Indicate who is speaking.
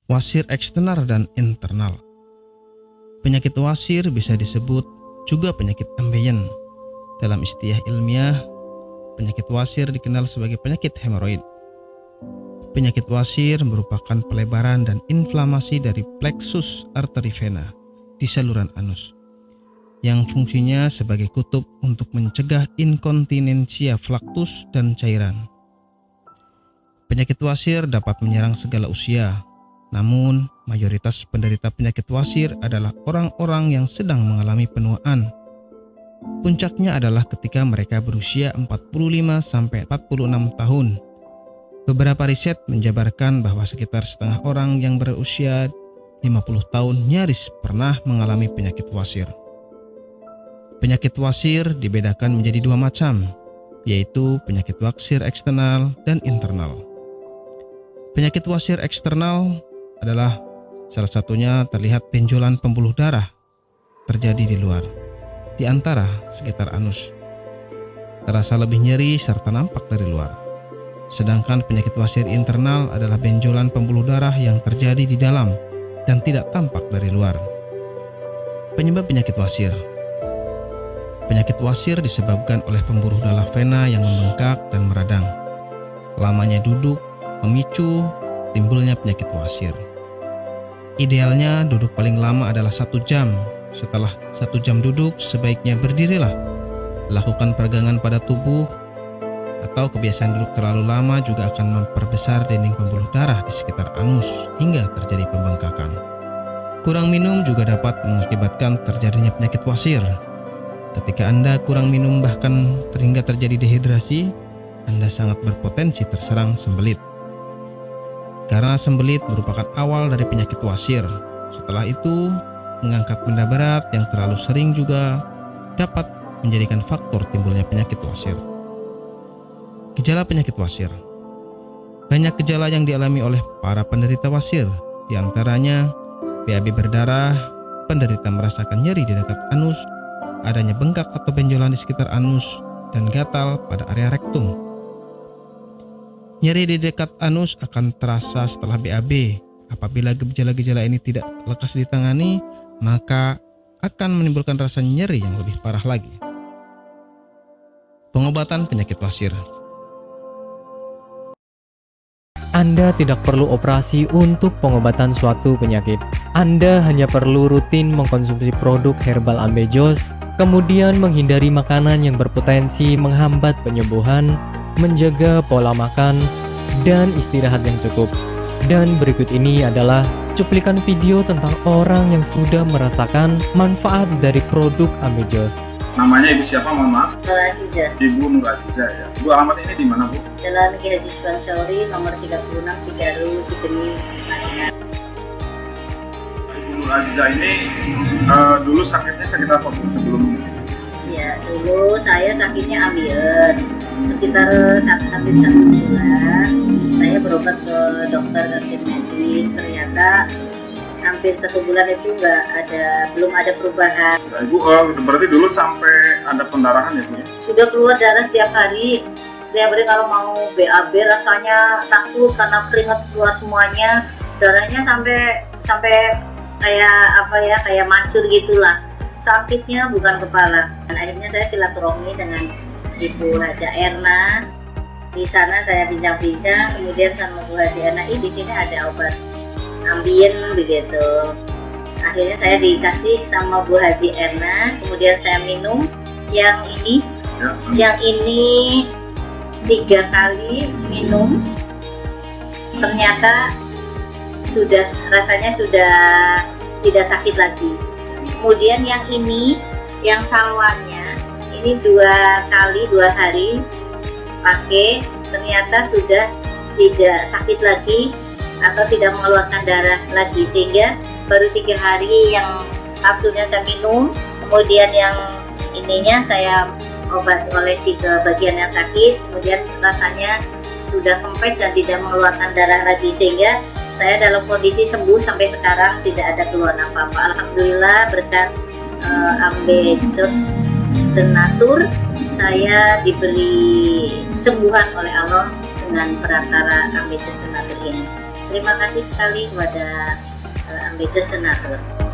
Speaker 1: wasir eksternal dan internal. Penyakit wasir bisa disebut juga penyakit ambeien. Dalam istilah ilmiah, penyakit wasir dikenal sebagai penyakit hemoroid. Penyakit wasir merupakan pelebaran dan inflamasi dari plexus arteri vena di saluran anus, yang fungsinya sebagai kutub untuk mencegah inkontinensia flaktus dan cairan. Penyakit wasir dapat menyerang segala usia, namun mayoritas penderita penyakit wasir adalah orang-orang yang sedang mengalami penuaan. Puncaknya adalah ketika mereka berusia 45-46 tahun. Beberapa riset menjabarkan bahwa sekitar setengah orang yang berusia 50 tahun nyaris pernah mengalami penyakit wasir. Penyakit wasir dibedakan menjadi dua macam, yaitu penyakit wasir eksternal dan internal. Penyakit wasir eksternal adalah salah satunya terlihat benjolan pembuluh darah terjadi di luar, di antara sekitar anus. Terasa lebih nyeri serta nampak dari luar. Sedangkan penyakit wasir internal adalah benjolan pembuluh darah yang terjadi di dalam dan tidak tampak dari luar. Penyebab penyakit wasir. Penyakit wasir disebabkan oleh pembuluh darah vena yang membengkak dan meradang. Lamanya duduk memicu timbulnya penyakit wasir. Idealnya duduk paling lama adalah 1 jam. Setelah 1 jam duduk, sebaiknya berdirilah. Lakukan peregangan pada tubuh, atau kebiasaan duduk terlalu lama juga akan memperbesar dinding pembuluh darah di sekitar anus hingga terjadi pembengkakan. Kurang minum juga dapat mengakibatkan terjadinya penyakit wasir. Ketika Anda kurang minum bahkan hingga terjadi dehidrasi, Anda sangat berpotensi terserang sembelit. Karena sembelit merupakan awal dari penyakit wasir. Setelah itu, mengangkat benda berat yang terlalu sering juga dapat menjadikan faktor timbulnya penyakit wasir. Gejala penyakit wasir. Banyak gejala yang dialami oleh para penderita wasir, di antaranya BAB berdarah, penderita merasakan nyeri di dekat anus, adanya bengkak atau benjolan di sekitar anus, dan gatal pada area rektum. Nyeri di dekat anus akan terasa setelah BAB. Apabila gejala-gejala ini tidak lekas ditangani, maka akan menimbulkan rasa nyeri yang lebih parah lagi. Pengobatan penyakit wasir.
Speaker 2: Anda tidak perlu operasi untuk pengobatan suatu penyakit. Anda hanya perlu rutin mengkonsumsi produk herbal Ambejos, kemudian menghindari makanan yang berpotensi menghambat penyembuhan, menjaga pola makan, dan istirahat yang cukup. Dan berikut ini adalah cuplikan video tentang orang yang sudah merasakan manfaat dari produk Ambejos.
Speaker 3: Namanya Ibu siapa, mohon maaf?
Speaker 4: Nur Aziza.
Speaker 3: Ibu Nur Aziza ya. Bu, alamat ini di mana, Bu?
Speaker 4: Jalan Ki Haji Suwansori, nomor 36, Cigaru, Cidemi, Madinah.
Speaker 3: Ibu Nur Aziza ini dulu sakitnya sakit apa, Bu, sebelum ini?
Speaker 4: Ya, dulu saya sakitnya ambeien. Sekitar hampir 1 bulan, saya berobat ke dokter kantin medis. Ternyata hampir 1 bulan itu belum ada perubahan.
Speaker 3: Ya, Ibu, berarti dulu sampai ada pendarahan ya, Bu?
Speaker 4: Sudah keluar darah setiap hari. Setiap hari kalau mau BAB rasanya takut karena keringat keluar semuanya. Darahnya sampai kayak mancur gitulah. Sakitnya bukan kepala. Dan akhirnya saya silaturahmi dengan Ibu Haja Erna. Di sana saya bincang-bincang, kemudian sama Bu Haja Erna, di sini ada obat ambien begitu. Akhirnya saya dikasih sama Bu Haji Erna, kemudian saya minum yang ini. Yang ini 3 kali minum, ternyata rasanya sudah tidak sakit lagi. Kemudian yang ini, yang salwannya, ini 2 kali 2 hari pakai, ternyata sudah tidak sakit lagi atau tidak mengeluarkan darah lagi, sehingga baru 3 hari yang kapsulnya saya minum, kemudian yang ininya saya olesi ke bagian yang sakit, kemudian rasanya sudah kempes dan tidak mengeluarkan darah lagi, sehingga saya dalam kondisi sembuh sampai sekarang, tidak ada keluhan apa-apa. Alhamdulillah berkat Ambejos Tenatur, saya diberi kesembuhan oleh Allah dengan perantara Ambejos Tenatur ini. Terima kasih sekali kepada Ambejos Tenatur.